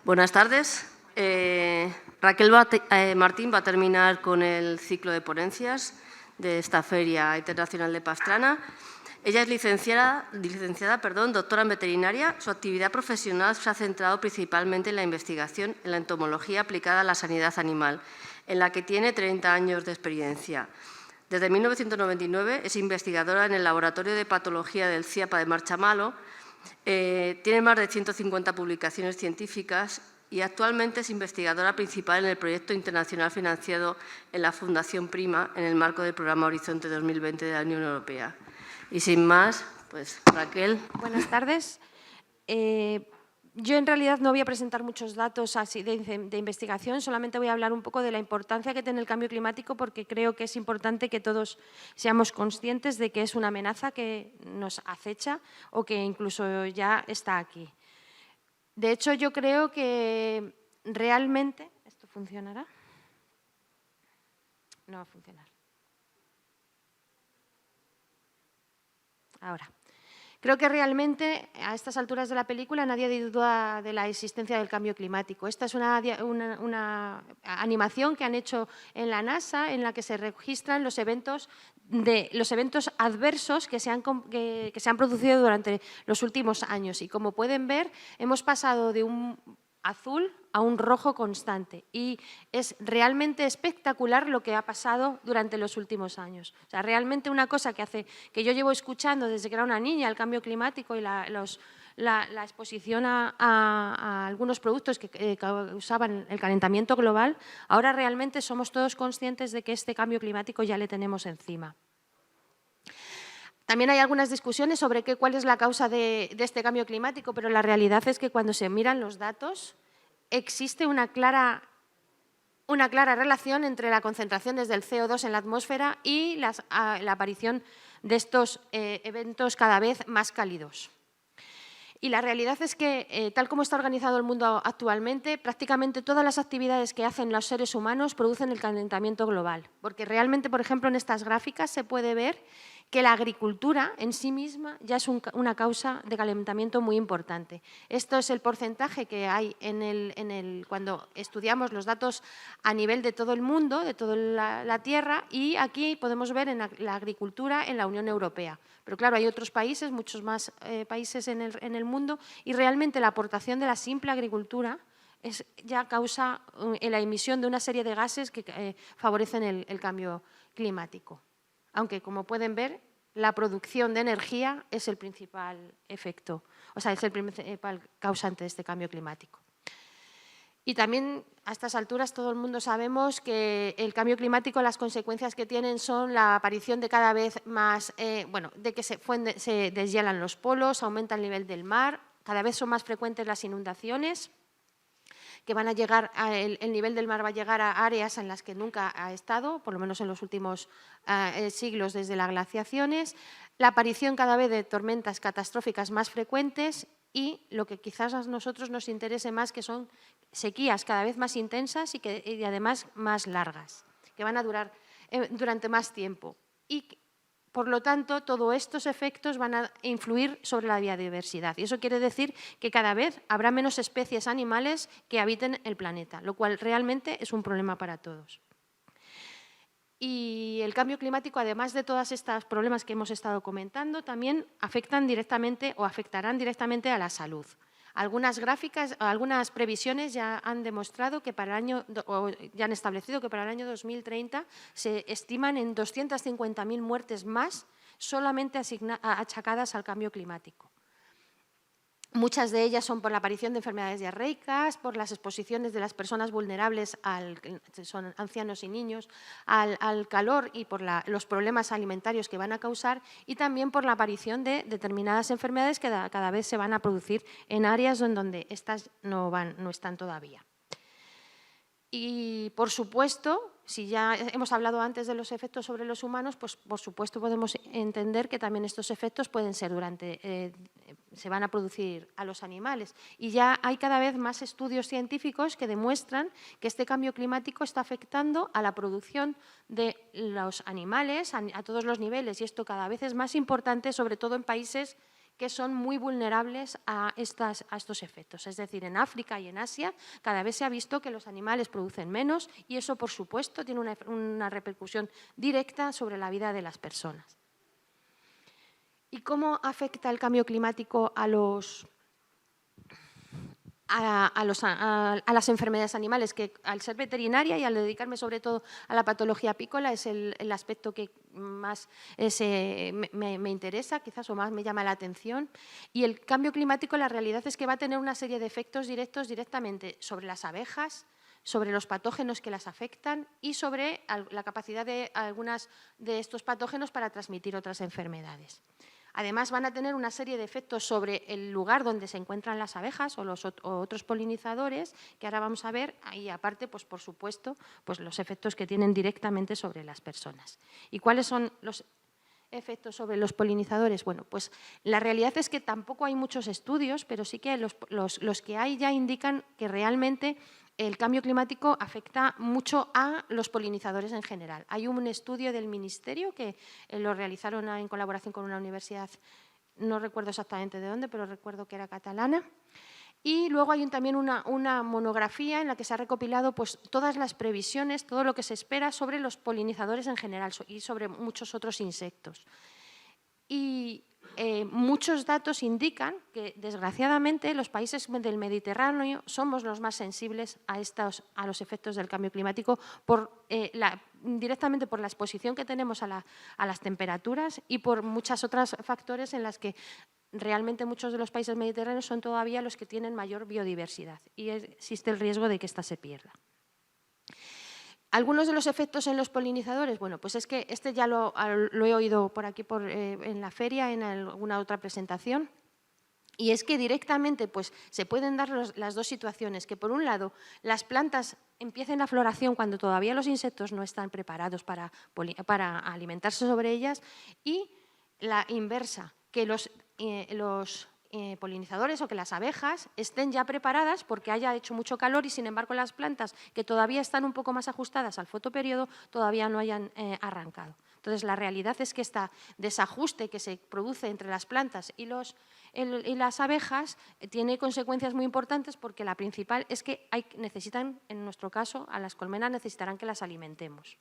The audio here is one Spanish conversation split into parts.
Buenas tardes. Raquel Martín va a terminar con el ciclo de ponencias de esta Feria Internacional de Pastrana. Ella es licenciada, doctora en veterinaria. Su actividad profesional se ha centrado principalmente en la investigación en la entomología aplicada a la sanidad animal, en la que tiene 30 años de experiencia. Desde 1999 es investigadora en el Laboratorio de Patología del CIAPA de Marchamalo. Tiene más de 150 publicaciones científicas y actualmente es investigadora principal en el proyecto internacional financiado en la Fundación Prima en el marco del programa Horizonte 2020 de la Unión Europea. Y sin más, pues Raquel. Buenas tardes. Yo en realidad no voy a presentar muchos datos así de investigación, solamente voy a hablar un poco de la importancia que tiene el cambio climático, porque creo que es importante que todos seamos conscientes de que es una amenaza que nos acecha o que incluso ya está aquí. De hecho, yo creo que realmente… ¿Esto funcionará? No va a funcionar. Ahora. Creo que realmente a estas alturas de la película nadie duda de la existencia del cambio climático. Esta es una animación que han hecho en la NASA en la que se registran los eventos adversos que se han producido durante los últimos años. Y como pueden ver, hemos pasado de un azul a un rojo constante y es realmente espectacular lo que ha pasado durante los últimos años. O sea, realmente una cosa que yo llevo escuchando desde que era una niña, el cambio climático y la exposición a algunos productos que causaban el calentamiento global, ahora realmente somos todos conscientes de que este cambio climático ya le tenemos encima. También hay algunas discusiones sobre cuál es la causa de este cambio climático, pero la realidad es que cuando se miran los datos existe una clara relación entre la concentración del CO2 en la atmósfera y la aparición de estos eventos cada vez más cálidos. Y la realidad es que, tal como está organizado el mundo actualmente, prácticamente todas las actividades que hacen los seres humanos producen el calentamiento global. Porque realmente, por ejemplo, en estas gráficas se puede ver que la agricultura en sí misma ya es una causa de calentamiento muy importante. Esto es el porcentaje que hay cuando estudiamos los datos a nivel de todo el mundo, de toda la Tierra, y aquí podemos ver en la agricultura en la Unión Europea. Pero claro, hay otros países, muchos más países en el mundo, y realmente la aportación de la simple agricultura ya causa la emisión de una serie de gases que favorecen el cambio climático. Aunque, como pueden ver, la producción de energía es el principal efecto, o sea, es el principal causante de este cambio climático. Y también, a estas alturas, todo el mundo sabemos que el cambio climático, las consecuencias que tienen son la aparición de cada vez más, de que se deshielan los polos, aumenta el nivel del mar, cada vez son más frecuentes las inundaciones, que van a llegar, el nivel del mar va a llegar a áreas en las que nunca ha estado, por lo menos en los últimos siglos desde las glaciaciones, la aparición cada vez de tormentas catastróficas más frecuentes y lo que quizás a nosotros nos interese más, que son sequías cada vez más intensas y además más largas, que van a durar durante más tiempo. Y por lo tanto, todos estos efectos van a influir sobre la biodiversidad. Y eso quiere decir que cada vez habrá menos especies animales que habiten el planeta, lo cual realmente es un problema para todos. Y el cambio climático, además de todos estos problemas que hemos estado comentando, también afectan directamente o afectarán directamente a la salud. Algunas gráficas, algunas previsiones ya han demostrado que ya han establecido que para el año 2030 se estiman en 250.000 muertes más solamente achacadas al cambio climático. Muchas de ellas son por la aparición de enfermedades diarreicas, por las exposiciones de las personas vulnerables, son ancianos y niños, al calor y por los problemas alimentarios que van a causar, y también por la aparición de determinadas enfermedades que cada vez se van a producir en áreas donde estas no están todavía. Y, por supuesto, si ya hemos hablado antes de los efectos sobre los humanos, pues por supuesto podemos entender que también estos efectos pueden ser se van a producir a los animales. Y ya hay cada vez más estudios científicos que demuestran que este cambio climático está afectando a la producción de los animales a todos los niveles, y esto cada vez es más importante, sobre todo en países que son muy vulnerables a estos efectos. Es decir, en África y en Asia cada vez se ha visto que los animales producen menos y eso, por supuesto, tiene una repercusión directa sobre la vida de las personas. ¿Y cómo afecta el cambio climático a las enfermedades animales? Que al ser veterinaria y al dedicarme sobre todo a la patología apícola es el aspecto que más me interesa, quizás, o más me llama la atención. Y el cambio climático, la realidad es que va a tener una serie de efectos directos directamente sobre las abejas, sobre los patógenos que las afectan y sobre la capacidad de algunos de estos patógenos para transmitir otras enfermedades. Además, van a tener una serie de efectos sobre el lugar donde se encuentran las abejas o otros polinizadores, que ahora vamos a ver, y aparte, pues, por supuesto, pues, los efectos que tienen directamente sobre las personas. ¿Y cuáles son los efectos sobre los polinizadores? Bueno, pues la realidad es que tampoco hay muchos estudios, pero sí que los que hay ya indican que realmente el cambio climático afecta mucho a los polinizadores en general. Hay un estudio del Ministerio que lo realizaron en colaboración con una universidad, no recuerdo exactamente de dónde, pero recuerdo que era catalana. Y luego hay también una monografía en la que se ha recopilado pues, todas las previsiones, todo lo que se espera sobre los polinizadores en general y sobre muchos otros insectos. Y muchos datos indican que, desgraciadamente, los países del Mediterráneo somos los más sensibles a los efectos del cambio climático directamente por la exposición que tenemos a las temperaturas y por muchos otros factores en las que realmente muchos de los países mediterráneos son todavía los que tienen mayor biodiversidad y existe el riesgo de que ésta se pierda. Algunos de los efectos en los polinizadores, bueno, pues es que este ya lo he oído por aquí en la feria, en alguna otra presentación, y es que directamente pues, se pueden dar las dos situaciones, que por un lado las plantas empiecen la floración cuando todavía los insectos no están preparados para alimentarse sobre ellas, y la inversa, que los polinizadores o que las abejas estén ya preparadas porque haya hecho mucho calor y, sin embargo, las plantas que todavía están un poco más ajustadas al fotoperiodo todavía no hayan arrancado. Entonces, la realidad es que este desajuste que se produce entre las plantas y las abejas tiene consecuencias muy importantes, porque la principal es que necesitan, en nuestro caso, a las colmenas necesitarán que las alimentemos.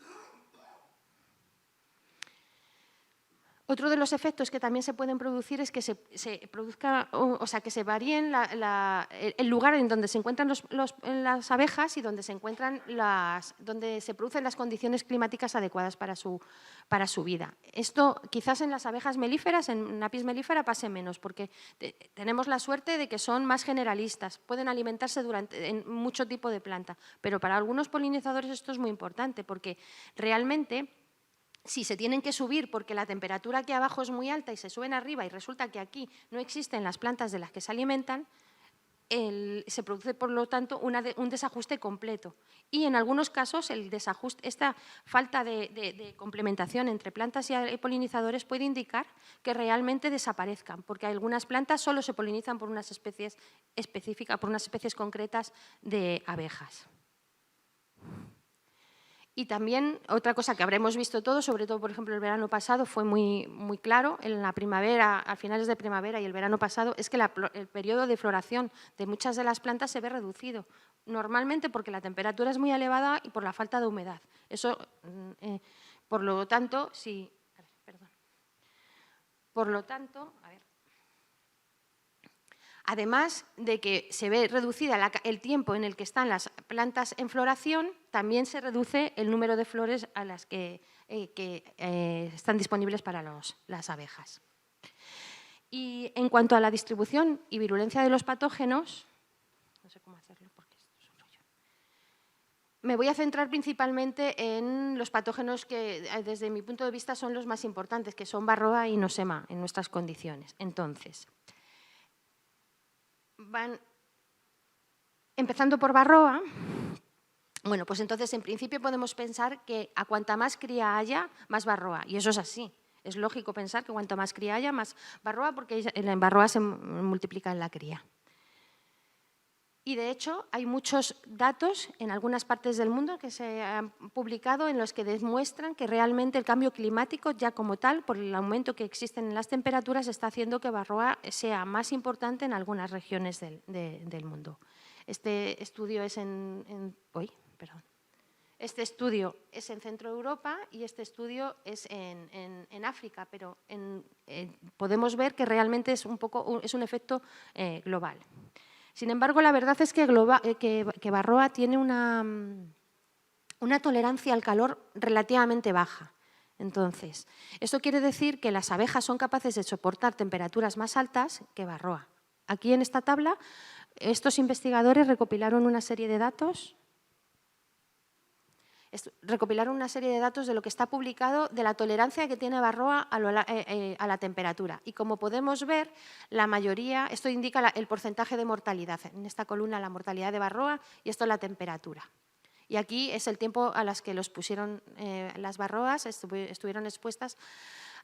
Otro de los efectos que también se pueden producir es que se produzca, o sea, que se varíen el lugar en donde se encuentran las abejas y donde se producen las condiciones climáticas adecuadas para su vida. Esto quizás en las abejas melíferas, en Apis mellifera, pase menos, porque tenemos la suerte de que son más generalistas, pueden alimentarse en mucho tipo de planta, pero para algunos polinizadores esto es muy importante, porque realmente, si se tienen que subir porque la temperatura aquí abajo es muy alta y se suben arriba y resulta que aquí no existen las plantas de las que se alimentan, se produce, por lo tanto, un desajuste completo. Y en algunos casos esta falta de complementación entre plantas y polinizadores puede indicar que realmente desaparezcan, porque algunas plantas solo se polinizan por unas especies específicas, por unas especies concretas de abejas. Y también otra cosa que habremos visto todos, sobre todo, por ejemplo, el verano pasado, fue muy, muy claro, en la primavera, a finales de primavera y el verano pasado, es que el periodo de floración de muchas de las plantas se ve reducido, normalmente porque la temperatura es muy elevada y por la falta de humedad. Eso, por lo tanto, además de que se ve reducida el tiempo en el que están las plantas en floración, también se reduce el número de flores a las que están disponibles para las abejas. Y en cuanto a la distribución y virulencia de los patógenos, no sé cómo hacerlo porque esto es un rollo. Me voy a centrar principalmente en los patógenos que, desde mi punto de vista, son los más importantes, que son Varroa y Nosema en nuestras condiciones. Entonces, empezando por Varroa, bueno, pues entonces en principio podemos pensar que a cuanta más cría haya, más Varroa, y eso es así. Es lógico pensar que cuanto más cría haya, más Varroa, porque la Varroa se multiplica en la cría. Y, de hecho, hay muchos datos en algunas partes del mundo que se han publicado en los que demuestran que realmente el cambio climático, ya como tal, por el aumento que existen en las temperaturas, está haciendo que Varroa sea más importante en algunas regiones del mundo. Este estudio es Este estudio es en Centro Europa y este estudio es en África, pero podemos ver que realmente es un efecto global. Sin embargo, la verdad es que Varroa tiene una tolerancia al calor relativamente baja. Entonces, esto quiere decir que las abejas son capaces de soportar temperaturas más altas que Varroa. Aquí en esta tabla, estos investigadores recopilaron una serie de datos de lo que está publicado de la tolerancia que tiene Varroa a la temperatura. Y como podemos ver, la mayoría, esto indica el porcentaje de mortalidad. En esta columna la mortalidad de Varroa y esto la temperatura. Y aquí es el tiempo a las que los pusieron las Varroas, estuvieron expuestas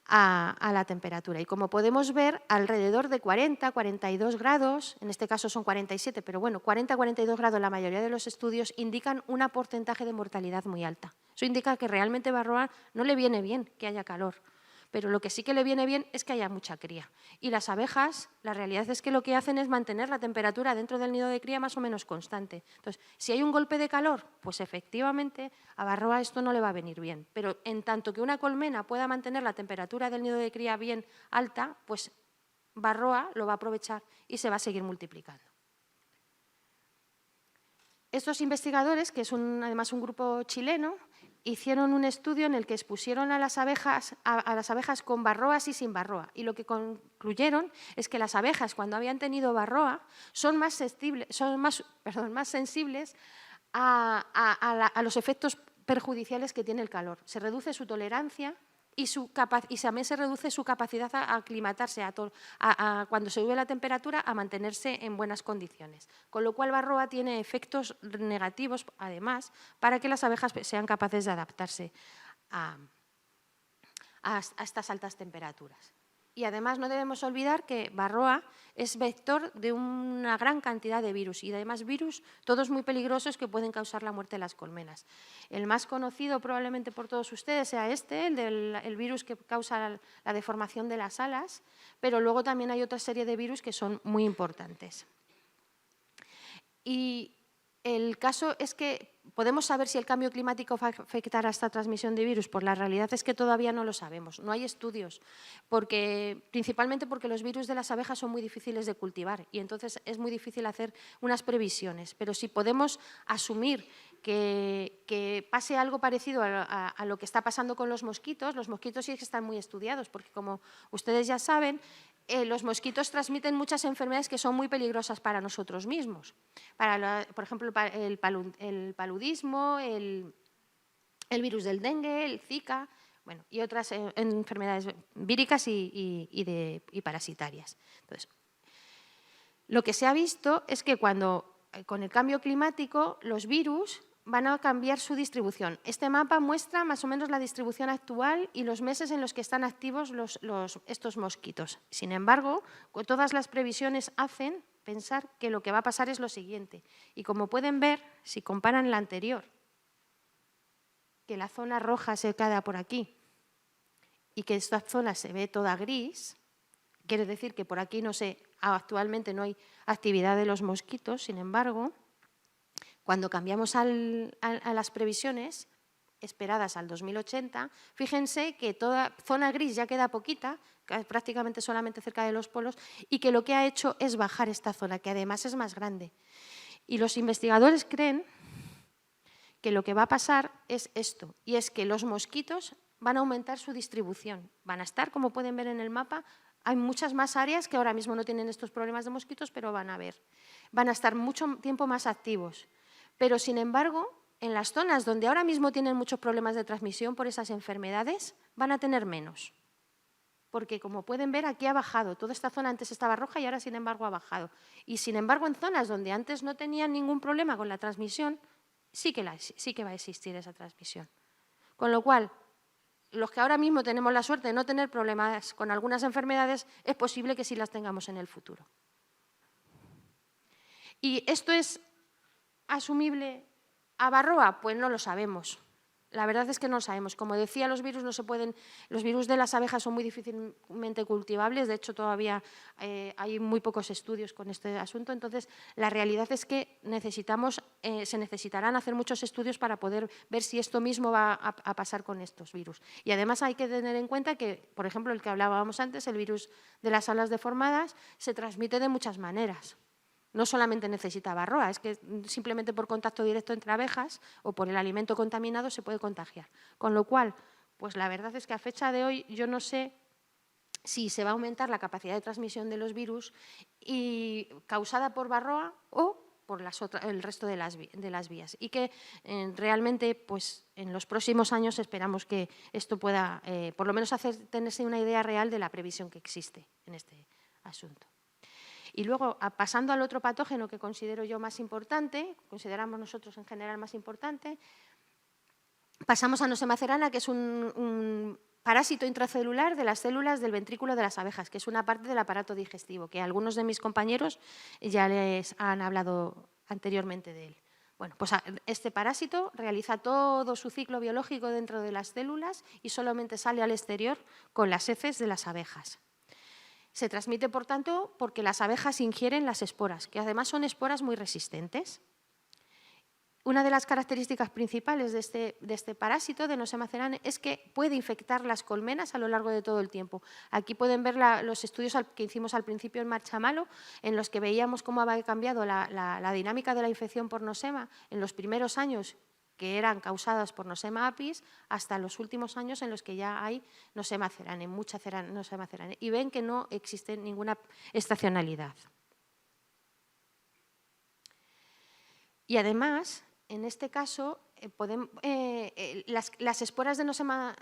a la temperatura. Y como podemos ver, alrededor de 40, 42 grados, en este caso son 47, pero bueno, 40, 42 grados, la mayoría de los estudios indican un porcentaje de mortalidad muy alta. Eso indica que realmente a Varroa no le viene bien que haya calor, pero lo que sí que le viene bien es que haya mucha cría. Y las abejas, la realidad es que lo que hacen es mantener la temperatura dentro del nido de cría más o menos constante. Entonces, si hay un golpe de calor, pues efectivamente a Varroa esto no le va a venir bien. Pero en tanto que una colmena pueda mantener la temperatura del nido de cría bien alta, pues Varroa lo va a aprovechar y se va a seguir multiplicando. Estos investigadores, que es además un grupo chileno, hicieron un estudio en el que expusieron a las abejas con Varroas y sin Varroa. Y lo que concluyeron es que las abejas, cuando habían tenido Varroa, son más sensibles a los efectos perjudiciales que tiene el calor. Se reduce su tolerancia y también se reduce su capacidad a aclimatarse cuando se sube la temperatura, a mantenerse en buenas condiciones. Con lo cual, Varroa tiene efectos negativos, además, para que las abejas sean capaces de adaptarse a estas altas temperaturas. Y además no debemos olvidar que Varroa es vector de una gran cantidad de virus y además virus todos muy peligrosos que pueden causar la muerte de las colmenas. El más conocido probablemente por todos ustedes sea el virus que causa la deformación de las alas, pero luego también hay otra serie de virus que son muy importantes. Y el caso es que ¿podemos saber si el cambio climático va a afectar a esta transmisión de virus? Pues la realidad es que todavía no lo sabemos, no hay estudios, principalmente porque los virus de las abejas son muy difíciles de cultivar y entonces es muy difícil hacer unas previsiones. Pero si podemos asumir que pase algo parecido a lo que está pasando con los mosquitos sí que están muy estudiados, porque como ustedes ya saben, los mosquitos transmiten muchas enfermedades que son muy peligrosas para nosotros mismos. Por ejemplo, el paludismo, el virus del dengue, el Zika, bueno, y otras enfermedades víricas y parasitarias. Entonces, lo que se ha visto es que con el cambio climático los virus van a cambiar su distribución. Este mapa muestra más o menos la distribución actual y los meses en los que están activos estos mosquitos. Sin embargo, todas las previsiones hacen pensar que lo que va a pasar es lo siguiente. Y como pueden ver, si comparan la anterior, que la zona roja se queda por aquí y que esta zona se ve toda gris, quiere decir que por aquí actualmente no hay actividad de los mosquitos. Sin embargo, cuando cambiamos a las previsiones esperadas al 2080, fíjense que toda zona gris ya queda poquita, prácticamente solamente cerca de los polos, y que lo que ha hecho es bajar esta zona, que además es más grande. Y los investigadores creen que lo que va a pasar es esto, y es que los mosquitos van a aumentar su distribución. Van a estar, como pueden ver en el mapa, hay muchas más áreas que ahora mismo no tienen estos problemas de mosquitos, pero van a estar mucho tiempo más activos. Pero, sin embargo, en las zonas donde ahora mismo tienen muchos problemas de transmisión por esas enfermedades, van a tener menos. Porque, como pueden ver, aquí ha bajado. Toda esta zona antes estaba roja y ahora, sin embargo, ha bajado. Y, sin embargo, en zonas donde antes no tenían ningún problema con la transmisión, sí que va a existir esa transmisión. Con lo cual, los que ahora mismo tenemos la suerte de no tener problemas con algunas enfermedades, es posible que sí las tengamos en el futuro. ¿Y esto es asumible a Varroa? Pues no lo sabemos. La verdad es que no lo sabemos. Como decía, los virus de las abejas son muy difícilmente cultivables. De hecho, todavía hay muy pocos estudios con este asunto. Entonces, la realidad es que se necesitarán hacer muchos estudios para poder ver si esto mismo va a pasar con estos virus. Y además hay que tener en cuenta que, por ejemplo, el que hablábamos antes, el virus de las alas deformadas, se transmite de muchas maneras. No solamente necesita Varroa, es que simplemente por contacto directo entre abejas o por el alimento contaminado se puede contagiar. Con lo cual, pues la verdad es que a fecha de hoy yo no sé si se va a aumentar la capacidad de transmisión de los virus causada por Varroa o por el resto de las vías. Y que realmente pues, en los próximos años esperamos que esto pueda, por lo menos, tenerse una idea real de la previsión que existe en este asunto. Y luego, pasando al otro patógeno que considero yo más importante, consideramos nosotros en general más importante, pasamos a Nosema cerana, que es un parásito intracelular de las células del ventrículo de las abejas, que es una parte del aparato digestivo, que algunos de mis compañeros ya les han hablado anteriormente de él. Bueno, pues este parásito realiza todo su ciclo biológico dentro de las células y solamente sale al exterior con las heces de las abejas. Se transmite, por tanto, porque las abejas ingieren las esporas, que además son esporas muy resistentes. Una de las características principales de este parásito, de Nosema cerana, es que puede infectar las colmenas a lo largo de todo el tiempo. Aquí pueden ver los estudios que hicimos al principio en Marchamalo, en los que veíamos cómo había cambiado la dinámica de la infección por Nosema en los primeros años, que eran causadas por Nosema apis, hasta los últimos años en los que ya hay Nosema cerana, mucha Nosema cerana, y ven que no existe ninguna estacionalidad. Y además, en este caso, las esporas de Nosema,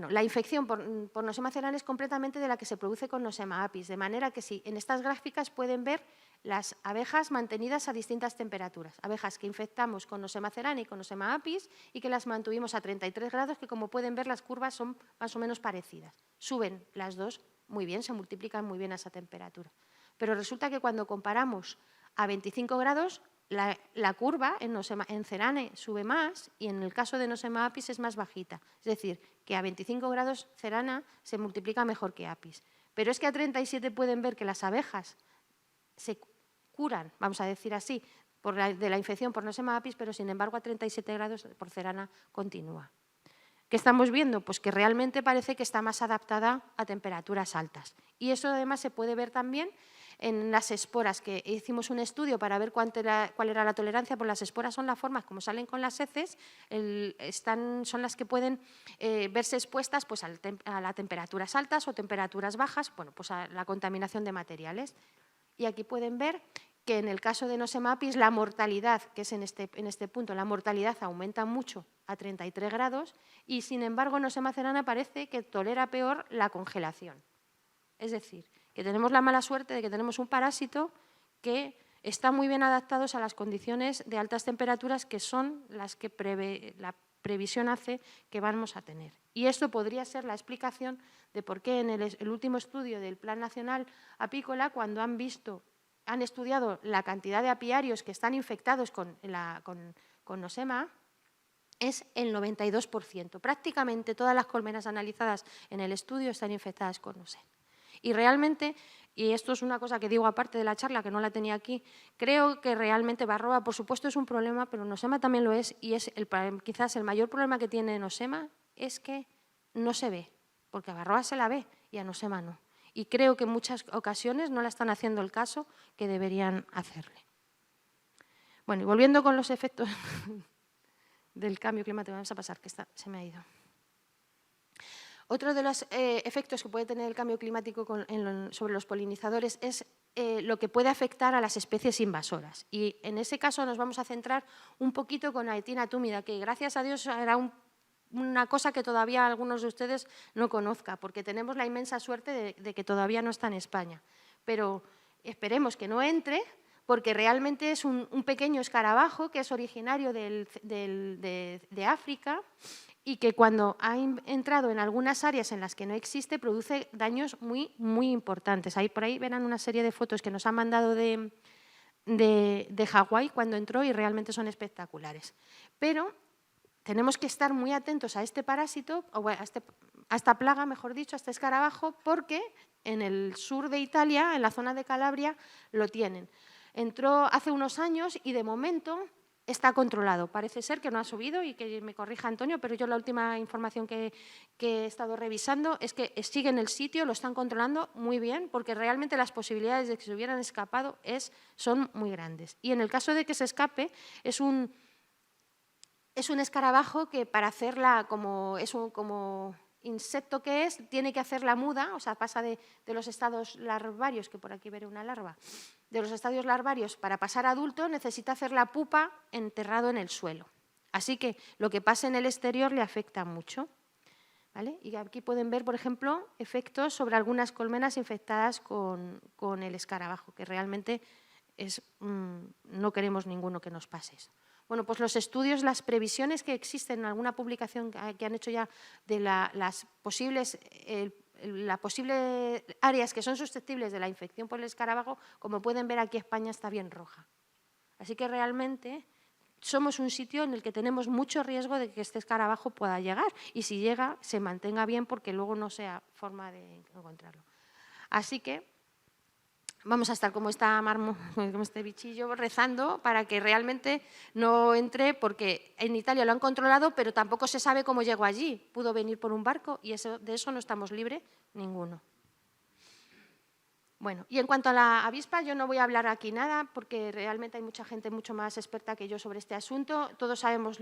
la infección por Nosema cerana es completamente de la que se produce con Nosema apis, de manera que sí, en estas gráficas pueden ver las abejas mantenidas a distintas temperaturas, abejas que infectamos con Nosema cerana y con Nosema apis y que las mantuvimos a 33 grados, que como pueden ver las curvas son más o menos parecidas. Suben las dos muy bien, se multiplican muy bien a esa temperatura. Pero resulta que cuando comparamos a 25 grados, la curva en cerane sube más y en el caso de Nosema apis es más bajita. Es decir, que a 25 grados cerana se multiplica mejor que apis. Pero es que a 37 pueden ver que las abejas se curan, vamos a decir así, de la infección por Nosema apis, pero sin embargo a 37 grados por cerana continúa. ¿Qué estamos viendo? Pues que realmente parece que está más adaptada a temperaturas altas. Y eso además se puede ver también en las esporas, que hicimos un estudio para ver cuál era la tolerancia, pues las esporas son las formas como salen con las heces, son las que pueden verse expuestas pues, a temperaturas altas o temperaturas bajas, bueno, pues a la contaminación de materiales. Y aquí pueden ver que en el caso de Nosema apis la mortalidad, que es en este punto, la mortalidad aumenta mucho a 33 grados y sin embargo Nosema cerana parece que tolera peor la congelación. Es decir, que tenemos la mala suerte de que tenemos un parásito que está muy bien adaptado a las condiciones de altas temperaturas que son las que la previsión hace que vamos a tener. Y esto podría ser la explicación de por qué en el último estudio del Plan Nacional Apícola, cuando han estudiado la cantidad de apiarios que están infectados con Nosema, es el 92%. Prácticamente todas las colmenas analizadas en el estudio están infectadas con Nosema. Y realmente, y esto es una cosa que digo aparte de la charla, que no la tenía aquí, creo que realmente Varroa, por supuesto, es un problema, pero Nosema también lo es, y quizás el mayor problema que tiene Nosema es que no se ve, porque a Varroa se la ve y a Nosema no. Y creo que en muchas ocasiones no la están haciendo el caso que deberían hacerle. Bueno, y volviendo con los efectos del cambio climático, vamos a pasar, que se me ha ido. Otro de los efectos que puede tener el cambio climático sobre los polinizadores es lo que puede afectar a las especies invasoras. Y en ese caso nos vamos a centrar un poquito con Aetina túmida, que gracias a Dios era una cosa que todavía algunos de ustedes no conozcan, porque tenemos la inmensa suerte de que todavía no está en España. Pero esperemos que no entre, porque realmente es un pequeño escarabajo que es originario de África y que cuando ha entrado en algunas áreas en las que no existe produce daños muy, muy importantes. Por ahí verán una serie de fotos que nos han mandado de de Hawái cuando entró y realmente son espectaculares. Pero tenemos que estar muy atentos a este parásito, o a esta plaga, mejor dicho, a este escarabajo, porque en el sur de Italia, en la zona de Calabria, lo tienen. Entró hace unos años y de momento está controlado. Parece ser que no ha subido y que me corrija Antonio, pero yo la última información que he estado revisando es que sigue en el sitio, lo están controlando muy bien, porque realmente las posibilidades de que se hubieran escapado son muy grandes. Y en el caso de que se escape, es un escarabajo que para hacerla como insecto que es, tiene que hacer la muda, o sea, pasa de los estadios larvarios, que por aquí veré una larva, de los estadios larvarios para pasar a adulto necesita hacer la pupa enterrado en el suelo. Así que lo que pasa en el exterior le afecta mucho. ¿Vale? Y aquí pueden ver, por ejemplo, efectos sobre algunas colmenas infectadas con el escarabajo, que realmente no queremos ninguno que nos pase eso. Bueno, pues los estudios, las previsiones que existen en alguna publicación que han hecho ya de las posibles áreas que son susceptibles de la infección por el escarabajo, como pueden ver aquí España está bien roja. Así que realmente somos un sitio en el que tenemos mucho riesgo de que este escarabajo pueda llegar y si llega se mantenga bien porque luego no sea forma de encontrarlo. Así que vamos a estar como este bichillo rezando para que realmente no entre, porque en Italia lo han controlado, pero tampoco se sabe cómo llegó allí. Pudo venir por un barco y de eso no estamos libres ninguno. Bueno, y en cuanto a la avispa, yo no voy a hablar aquí nada, porque realmente hay mucha gente mucho más experta que yo sobre este asunto. Todos sabemos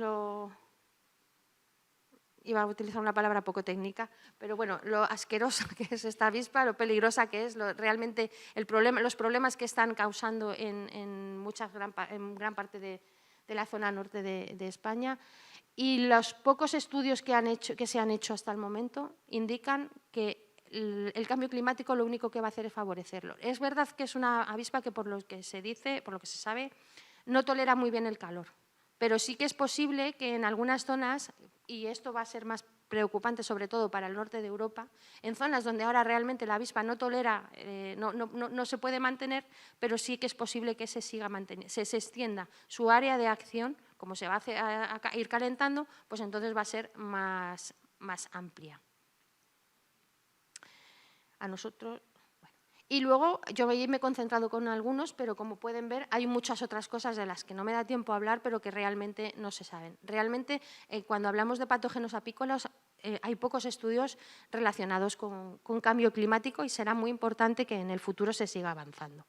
iba a utilizar una palabra poco técnica, pero bueno, lo asquerosa que es esta avispa, lo peligrosa que es, realmente los problemas que están causando en gran parte de la zona norte de España. Y los pocos estudios que se han hecho hasta el momento indican que el cambio climático lo único que va a hacer es favorecerlo. Es verdad que es una avispa que por lo que se dice, por lo que se sabe, no tolera muy bien el calor, pero sí que es posible que en algunas zonas, y esto va a ser más preocupante sobre todo para el norte de Europa, en zonas donde ahora realmente la avispa no tolera, no se puede mantener, pero sí que es posible que se extienda su área de acción, como se va a ir calentando, pues entonces va a ser más amplia. A nosotros, bueno. Y luego yo me he concentrado con algunos, pero como pueden ver hay muchas otras cosas de las que no me da tiempo a hablar, pero que realmente no se saben. Realmente cuando hablamos de patógenos apícolas hay pocos estudios relacionados con cambio climático y será muy importante que en el futuro se siga avanzando.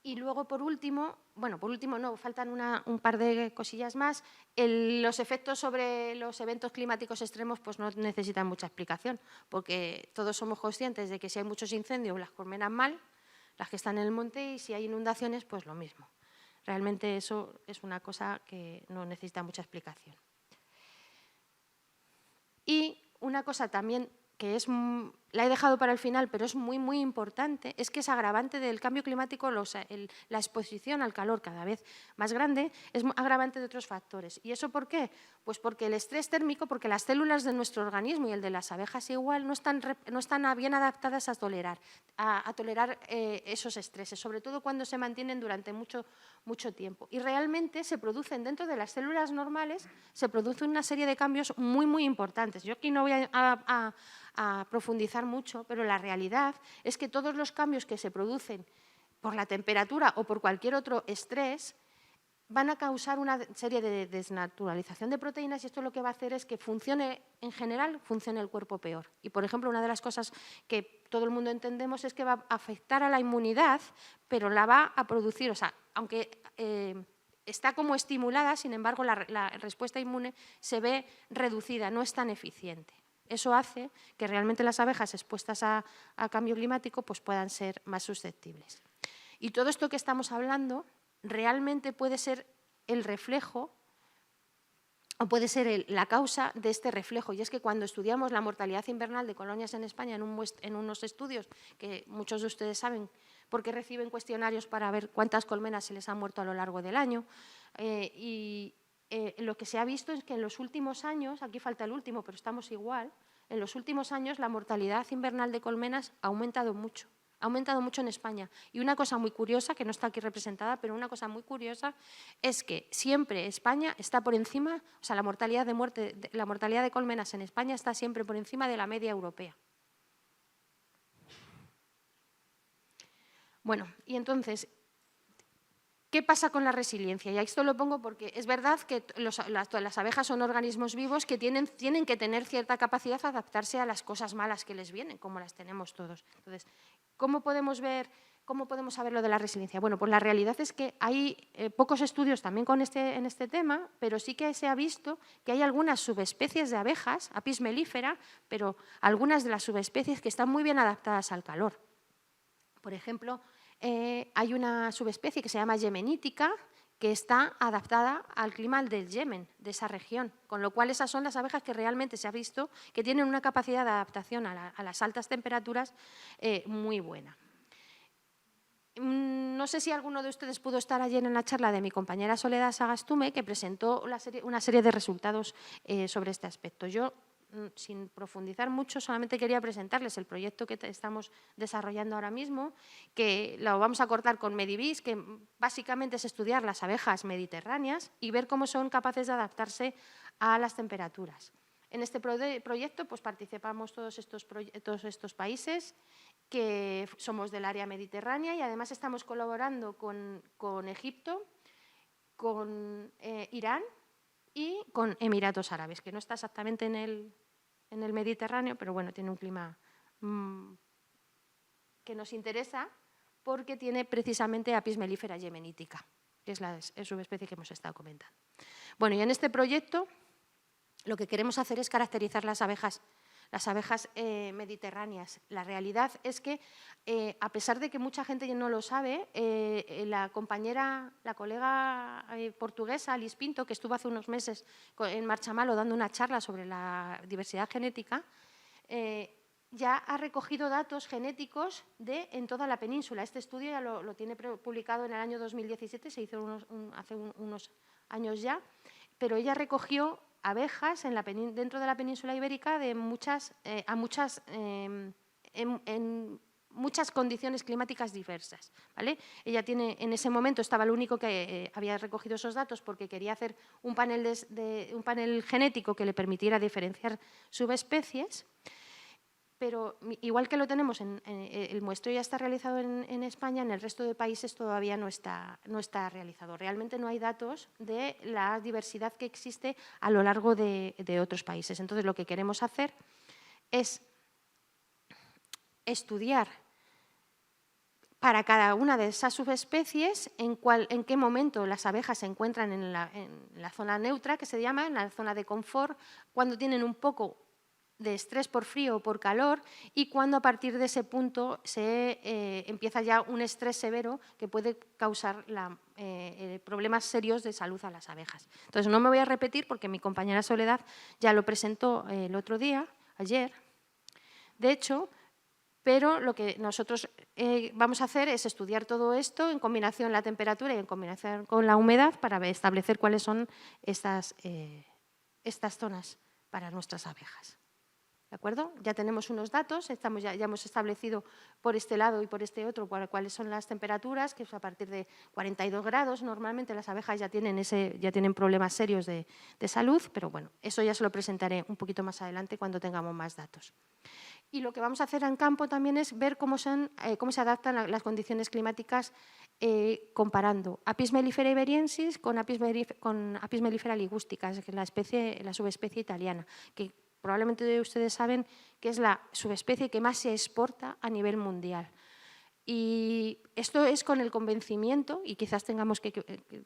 Y luego, por último, no, faltan un par de cosillas más. Los efectos sobre los eventos climáticos extremos pues no necesitan mucha explicación, porque todos somos conscientes de que si hay muchos incendios, las colmenas mal, las que están en el monte, y si hay inundaciones, pues lo mismo. Realmente eso es una cosa que no necesita mucha explicación. Y una cosa también que la he dejado para el final, pero es muy, muy importante, es que es agravante del cambio climático, la exposición al calor cada vez más grande, es agravante de otros factores. ¿Y eso por qué? Pues porque el estrés térmico, porque las células de nuestro organismo y el de las abejas igual no están bien adaptadas a tolerar esos estreses, sobre todo cuando se mantienen durante mucho tiempo. Y realmente se producen dentro de las células normales, se produce una serie de cambios muy, muy importantes. Yo aquí no voy a profundizar mucho, pero la realidad es que todos los cambios que se producen por la temperatura o por cualquier otro estrés van a causar una serie de desnaturalización de proteínas y esto lo que va a hacer es que en general funcione el cuerpo peor. Y, por ejemplo, una de las cosas que todo el mundo entendemos es que va a afectar a la inmunidad, pero la va a producir, o sea, aunque está como estimulada, sin embargo, la respuesta inmune se ve reducida, no es tan eficiente. Eso hace que realmente las abejas expuestas a cambio climático pues puedan ser más susceptibles. Y todo esto que estamos hablando realmente puede ser el reflejo o puede ser la causa de este reflejo. Y es que cuando estudiamos la mortalidad invernal de colonias en España en unos estudios que muchos de ustedes saben porque reciben cuestionarios para ver cuántas colmenas se les han muerto a lo largo del año, lo que se ha visto es que en los últimos años, aquí falta el último, pero estamos igual, en los últimos años la mortalidad invernal de colmenas ha aumentado mucho. Ha aumentado mucho en España. Y una cosa muy curiosa, que no está aquí representada, pero una cosa muy curiosa es que siempre España está por encima, o sea, la mortalidad de colmenas en España está siempre por encima de la media europea. Bueno, y entonces, ¿qué pasa con la resiliencia? Y esto lo pongo porque es verdad que las abejas son organismos vivos que tienen que tener cierta capacidad de adaptarse a las cosas malas que les vienen, como las tenemos todos. Entonces, ¿cómo podemos saber lo de la resiliencia? Bueno, pues la realidad es que hay pocos estudios también en este tema, pero sí que se ha visto que hay algunas subespecies de abejas, Apis mellifera, pero algunas de las subespecies que están muy bien adaptadas al calor. Por ejemplo, hay una subespecie que se llama yemenítica, que está adaptada al clima del Yemen, de esa región, con lo cual esas son las abejas que realmente se ha visto que tienen una capacidad de adaptación a las altas temperaturas muy buena. No sé si alguno de ustedes pudo estar ayer en la charla de mi compañera Soledad Sagastume, que presentó una serie de resultados sobre este aspecto. Yo, sin profundizar mucho, solamente quería presentarles el proyecto que estamos desarrollando ahora mismo, que lo vamos a cortar con Medivis, que básicamente es estudiar las abejas mediterráneas y ver cómo son capaces de adaptarse a las temperaturas. En este proyecto pues, participamos todos estos países que somos del área mediterránea y además estamos colaborando con Egipto, con Irán y con Emiratos Árabes, que no está exactamente en el Mediterráneo, pero bueno, tiene un clima que nos interesa porque tiene precisamente Apis mellifera yemenítica, que es la subespecie que hemos estado comentando. Bueno, y en este proyecto lo que queremos hacer es caracterizar las abejas mediterráneas. La realidad es que, a pesar de que mucha gente no lo sabe, la colega portuguesa, Liz Pinto, que estuvo hace unos meses en Marchamalo dando una charla sobre la diversidad genética, ya ha recogido datos genéticos en toda la península. Este estudio ya lo tiene publicado en el año 2017, se hizo hace unos años ya, pero ella recogió abejas dentro de la península ibérica en muchas condiciones climáticas diversas, ¿vale? Ella en ese momento estaba el único que había recogido esos datos porque quería hacer un panel genético que le permitiera diferenciar subespecies, pero igual que lo tenemos, el muestreo ya está realizado en España, en el resto de países todavía no está realizado. Realmente no hay datos de la diversidad que existe a lo largo de otros países. Entonces, lo que queremos hacer es estudiar para cada una de esas subespecies en qué momento las abejas se encuentran en la zona neutra, que se llama, en la zona de confort, cuando tienen un poco de estrés por frío o por calor y cuando a partir de ese punto se empieza ya un estrés severo que puede causar problemas serios de salud a las abejas. Entonces, no me voy a repetir porque mi compañera Soledad ya lo presentó el otro día, ayer, de hecho, pero lo que nosotros vamos a hacer es estudiar todo esto en combinación la temperatura y en combinación con la humedad para establecer cuáles son estas zonas para nuestras abejas. ¿De acuerdo? Ya tenemos unos datos, ya hemos establecido por este lado y por este otro cuáles son las temperaturas, que es a partir de 42 grados. Normalmente las abejas ya tienen problemas serios de salud, pero bueno, eso ya se lo presentaré un poquito más adelante cuando tengamos más datos. Y lo que vamos a hacer en campo también es ver cómo se adaptan las condiciones climáticas comparando Apis mellifera iberiensis con Apis mellifera ligustica, que es la subespecie italiana, que probablemente ustedes saben que es la subespecie que más se exporta a nivel mundial. Y esto es con el convencimiento, y quizás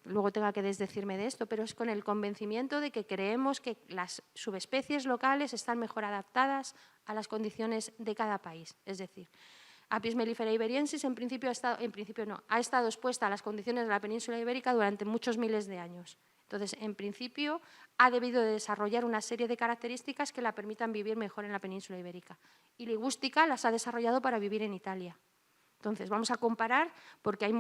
luego tenga que desdecirme de esto, pero es con el convencimiento de que creemos que las subespecies locales están mejor adaptadas a las condiciones de cada país. Es decir, Apis mellifera iberiensis ha estado expuesta a las condiciones de la península ibérica durante muchos miles de años. Entonces, en principio, ha debido de desarrollar una serie de características que la permitan vivir mejor en la península ibérica. Y ligústica las ha desarrollado para vivir en Italia. Entonces, vamos a comparar, porque hay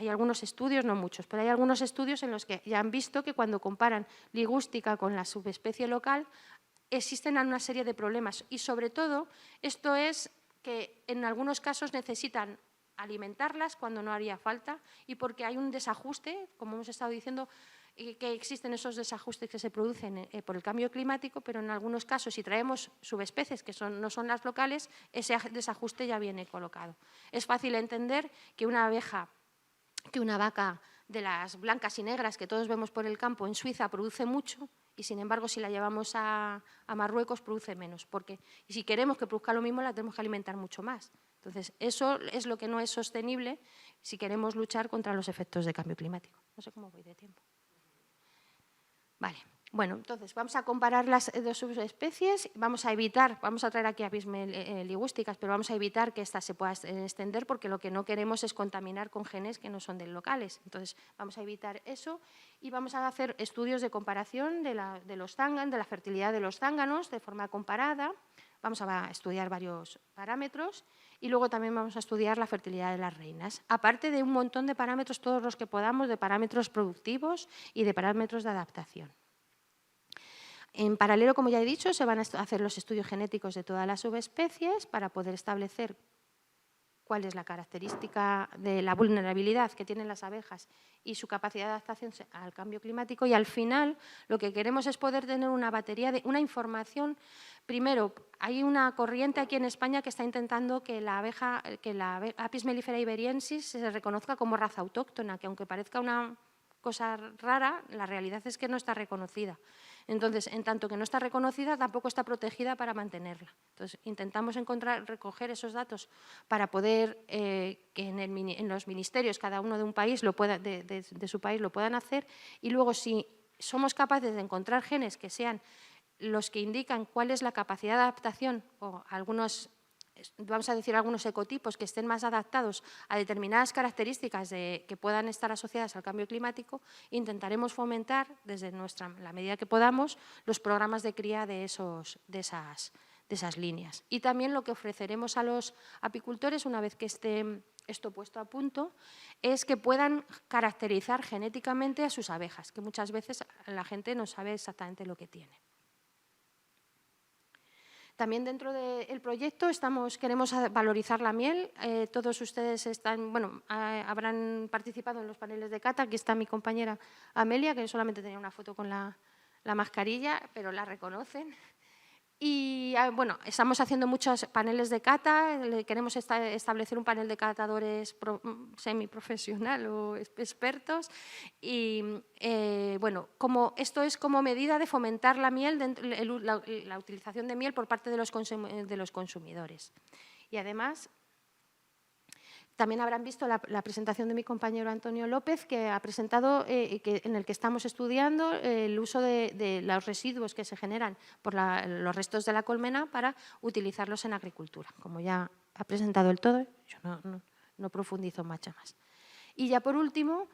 algunos estudios, no muchos, pero hay algunos estudios en los que ya han visto que cuando comparan ligústica con la subespecie local, existen una serie de problemas y, sobre todo, esto es que en algunos casos necesitan alimentarlas cuando no haría falta y porque hay un desajuste, como hemos estado diciendo, que existen esos desajustes que se producen por el cambio climático, pero en algunos casos, si traemos subespecies que no son las locales, ese desajuste ya viene colocado. Es fácil entender que una vaca de las blancas y negras que todos vemos por el campo en Suiza produce mucho y, sin embargo, si la llevamos a Marruecos produce menos. Y si queremos que produzca lo mismo, la tenemos que alimentar mucho más. Entonces, eso es lo que no es sostenible si queremos luchar contra los efectos del cambio climático. No sé cómo voy de tiempo. Vale, bueno, entonces vamos a comparar las dos subespecies, vamos a traer aquí apisme ligústicas, pero vamos a evitar que esta se pueda extender porque lo que no queremos es contaminar con genes que no son de locales. Entonces, vamos a evitar eso y vamos a hacer estudios de comparación de la fertilidad de los zánganos de forma comparada. Vamos a estudiar varios parámetros y luego también vamos a estudiar la fertilidad de las reinas, aparte de un montón de parámetros, todos los que podamos, de parámetros productivos y de parámetros de adaptación. En paralelo, como ya he dicho, se van a hacer los estudios genéticos de todas las subespecies para poder establecer cuál es la característica de la vulnerabilidad que tienen las abejas y su capacidad de adaptación al cambio climático. Y al final lo que queremos es poder tener una batería de una información. Primero, hay una corriente aquí en España que está intentando que la Apis mellifera iberiensis se reconozca como raza autóctona, que aunque parezca una cosa rara, la realidad es que no está reconocida. Entonces, en tanto que no está reconocida, tampoco está protegida para mantenerla. Entonces, intentamos recoger esos datos para poder que en los ministerios, cada uno de un país de su país lo puedan hacer, y luego, si somos capaces de encontrar genes que sean los que indican cuál es la capacidad de adaptación o algunos ecotipos que estén más adaptados a determinadas características que puedan estar asociadas al cambio climático, intentaremos fomentar, desde la medida que podamos, los programas de cría de esas líneas. Y también lo que ofreceremos a los apicultores, una vez que esté esto puesto a punto, es que puedan caracterizar genéticamente a sus abejas, que muchas veces la gente no sabe exactamente lo que tiene. También dentro del proyecto queremos valorizar la miel. Todos ustedes habrán participado en los paneles de cata. Aquí está mi compañera Amelia, que solamente tenía una foto con la mascarilla, pero la reconocen. Y bueno, estamos haciendo muchos paneles de cata, queremos establecer un panel de catadores semiprofesional o expertos y bueno, esto es como medida de fomentar la miel, la utilización de miel por parte de los consumidores. Y además, también habrán visto la presentación de mi compañero Antonio López, que ha presentado, en el que estamos estudiando el uso de los residuos que se generan por los restos de la colmena para utilizarlos en agricultura. Como ya ha presentado el todo, yo no profundizo mucho más. Y ya por último,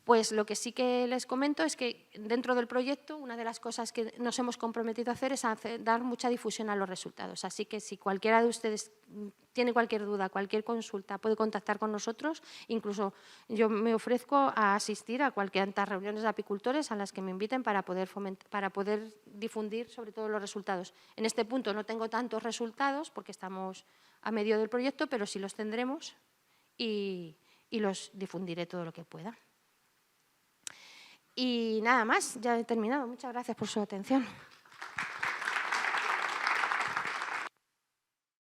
pues lo que sí que les comento es que dentro del proyecto una de las cosas que nos hemos comprometido a hacer es dar mucha difusión a los resultados. Así que si cualquiera de ustedes tiene cualquier duda, cualquier consulta, puede contactar con nosotros. Incluso yo me ofrezco a asistir a cualquier reuniones de apicultores a las que me inviten para poder difundir sobre todo los resultados. En este punto no tengo tantos resultados porque estamos a medio del proyecto, pero sí los tendremos y los difundiré todo lo que pueda. Y nada más, ya he terminado. Muchas gracias por su atención.